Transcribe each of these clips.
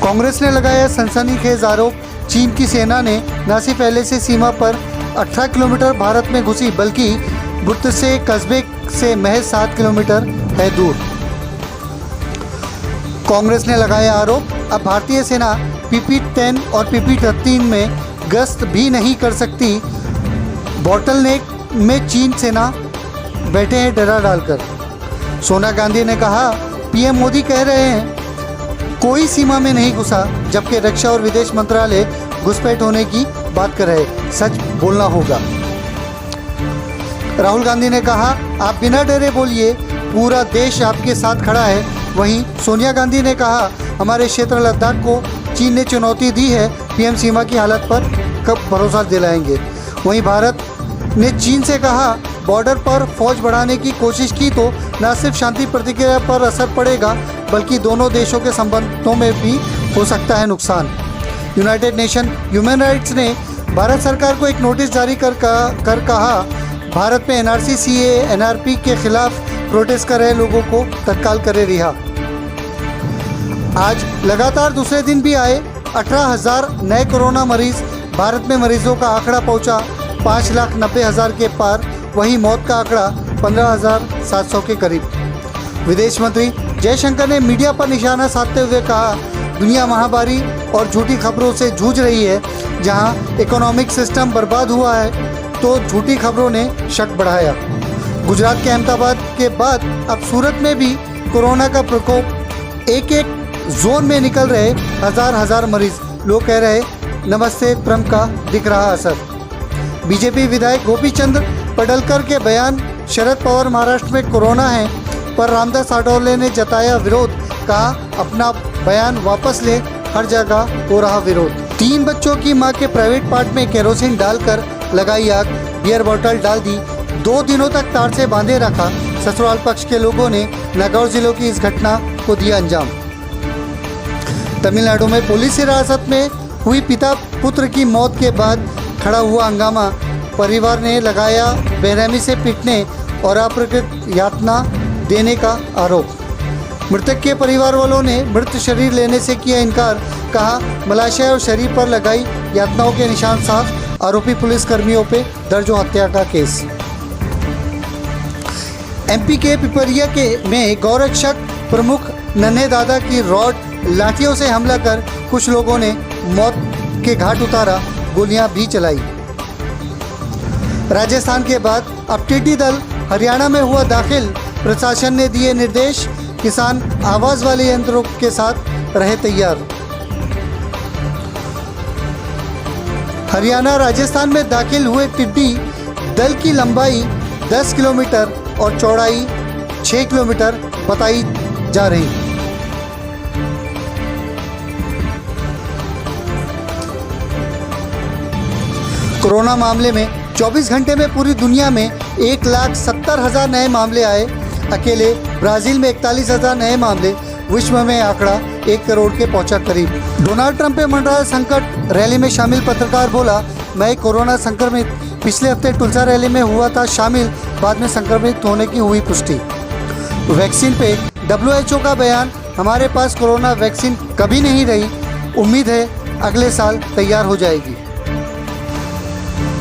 कांग्रेस ने लगाया सनसनीखेज आरोप, चीन की सेना ने न सिर्फ पहले से सीमा पर 18 किलोमीटर भारत में घुसी बल्कि बुर्द से कस्बे से महज 7 किलोमीटर है दूर। कांग्रेस ने लगाया आरोप, अब भारतीय सेना PP-10 और PP-13 में गश्त भी नहीं कर सकती। बॉटलनेक में चीन सेना बैठे हैं डरा डालकर। सोनिया गांधी ने कहा, PM मोदी कह रहे हैं कोई सीमा में नहीं घुसा, जबकि रक्षा और विदेश मंत्रालय घुसपैठ होने की बात कर रहे। सच बोलना होगा। राहुल गांधी ने कहा, आप बिना डरे बोलिए, पूरा देश आपके साथ खड़ा है। वहीं सोनिया गांधी ने कहा, हमारे क्षेत्र लद्दाख को चीन ने चुनौती दी है, PM सीमा की हालत पर कब भरोसा दिलाएंगे। वहीं भारत ने चीन से कहा, बॉर्डर पर फौज बढ़ाने की कोशिश की तो न सिर्फ शांति प्रतिक्रिया पर असर पड़ेगा बल्कि दोनों देशों के संबंधों में भी हो सकता है नुकसान। यूनाइटेड नेशन ह्यूमन राइट्स ने भारत सरकार को एक नोटिस जारी कर कहा, भारत में NRC, CAA, NRP के खिलाफ प्रोटेस्ट कर रहे लोगों को तत्काल करे रिहा। आज लगातार दूसरे दिन भी आए 18,000 नए कोरोना मरीज। भारत में मरीजों का आंकड़ा पहुंचा 5,90,000 के पार। वहीं मौत का आंकड़ा 15,700 के करीब। विदेश मंत्री जयशंकर ने मीडिया पर निशाना साधते हुए कहा, दुनिया महामारी और झूठी खबरों से जूझ रही है। जहां इकोनॉमिक सिस्टम बर्बाद हुआ है तो झूठी खबरों ने शक बढ़ाया। गुजरात के अहमदाबाद के बाद अब सूरत में भी कोरोना का प्रकोप, एक एक जोन में निकल रहे हजार मरीज। लोग कह रहे, नमस्ते ट्रंप का दिख रहा असर। बीजेपी विधायक गोपी चंद पडलकर के बयान, शरद पवार महाराष्ट्र में कोरोना है, पर रामदास आठवले ने जताया विरोध। कहा, अपना बयान वापस ले, हर जगह हो रहा विरोध। 3 बच्चों की मां के प्राइवेट पार्ट में केरोसिन डालकर लगाई आग, बियर बोतल डाल दी, 2 दिनों तक तार से बांधे रखा। ससुराल पक्ष के लोगों ने नागौर जिलों की इस घटना को दिया अंजाम। तमिलनाडु में पुलिस हिरासत में हुई पिता पुत्र की मौत के बाद खड़ा हुआ हंगामा। परिवार ने लगाया बेरहमी से पीटने और अप्रकृत यातना देने का आरोप। मृतक के परिवार वालों ने मृत शरीर लेने से किया इनकार। कहा, मलाशय और शरीर पर लगाई यातनाओं के निशान साफ। आरोपी पुलिस कर्मियों पे दर्ज हो हत्या का केस। MP के पिपरिया में गौरक्षक प्रमुख नन्हे दादा की रॉड लाठियों से हमला कर कुछ लोगों ने मौत के घाट उतारा, गोलियां भी चलाई। राजस्थान के बाद अब टिड्डी दल हरियाणा में हुआ दाखिल। प्रशासन ने दिए निर्देश, किसान आवाज वाले यंत्रों के साथ रहे तैयार। हरियाणा राजस्थान में दाखिल हुए टिड्डी दल की लंबाई 10 किलोमीटर और चौड़ाई 6 किलोमीटर बताई जा रही। कोरोना मामले में 24 घंटे में पूरी दुनिया में 1,70,000 नए मामले आए। अकेले ब्राज़ील में 41,000 नए मामले। विश्व में आंकड़ा 1 करोड़ के पहुंचा करीब। डोनाल्ड ट्रंप पे मंडरा संकट। रैली में शामिल पत्रकार बोला, मैं कोरोना संक्रमित। पिछले हफ्ते टुलसा रैली में हुआ था शामिल, बाद में संक्रमित होने की हुई पुष्टि। वैक्सीन पे WHO का बयान, हमारे पास कोरोना वैक्सीन कभी नहीं रही, उम्मीद है अगले साल तैयार हो जाएगी।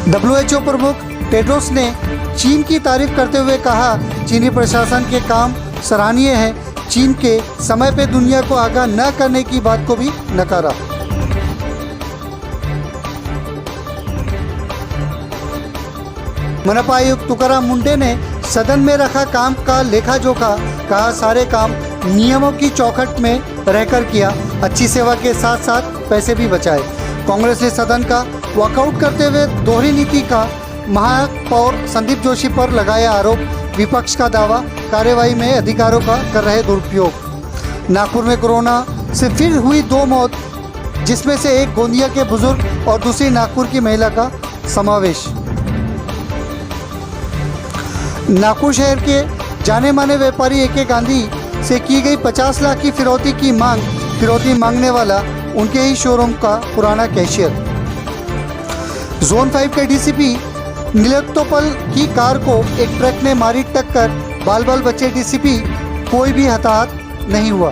WHO प्रमुख टेड्रोस ने चीन की तारीफ करते हुए कहा, चीनी प्रशासन के काम सराहनीय है। चीन के समय पे दुनिया को आगाह न करने की बात को भी नकारा। मनपा आयुक्त तुकाराम मुंडे ने सदन में रखा काम का लेखा जोखा। कहा, सारे काम नियमों की चौखट में रहकर किया, अच्छी सेवा के साथ साथ पैसे भी बचाए। कांग्रेस ने सदन का वॉकआउट करते हुए दोहरी नीति का महापौर संदीप जोशी पर लगाया आरोप। विपक्ष का दावा, कार्यवाही में अधिकारों का कर रहे दुरुपयोग। नागपुर में कोरोना से फिर हुई 2 मौत, जिसमें से एक गोंदिया के बुजुर्ग और दूसरी नागपुर की महिला का समावेश। नागपुर शहर के जाने माने व्यापारी AK गांधी से की गई 50 लाख की फिरौती की मांग। फिरौती मांगने वाला उनके ही शोरूम का पुराना कैशियर। जोन 5 के DCP नीलोत्पल की कार को एक ट्रक ने मारी टक्कर। बाल बाल बच्चे DCP, कोई भी हताहत नहीं हुआ।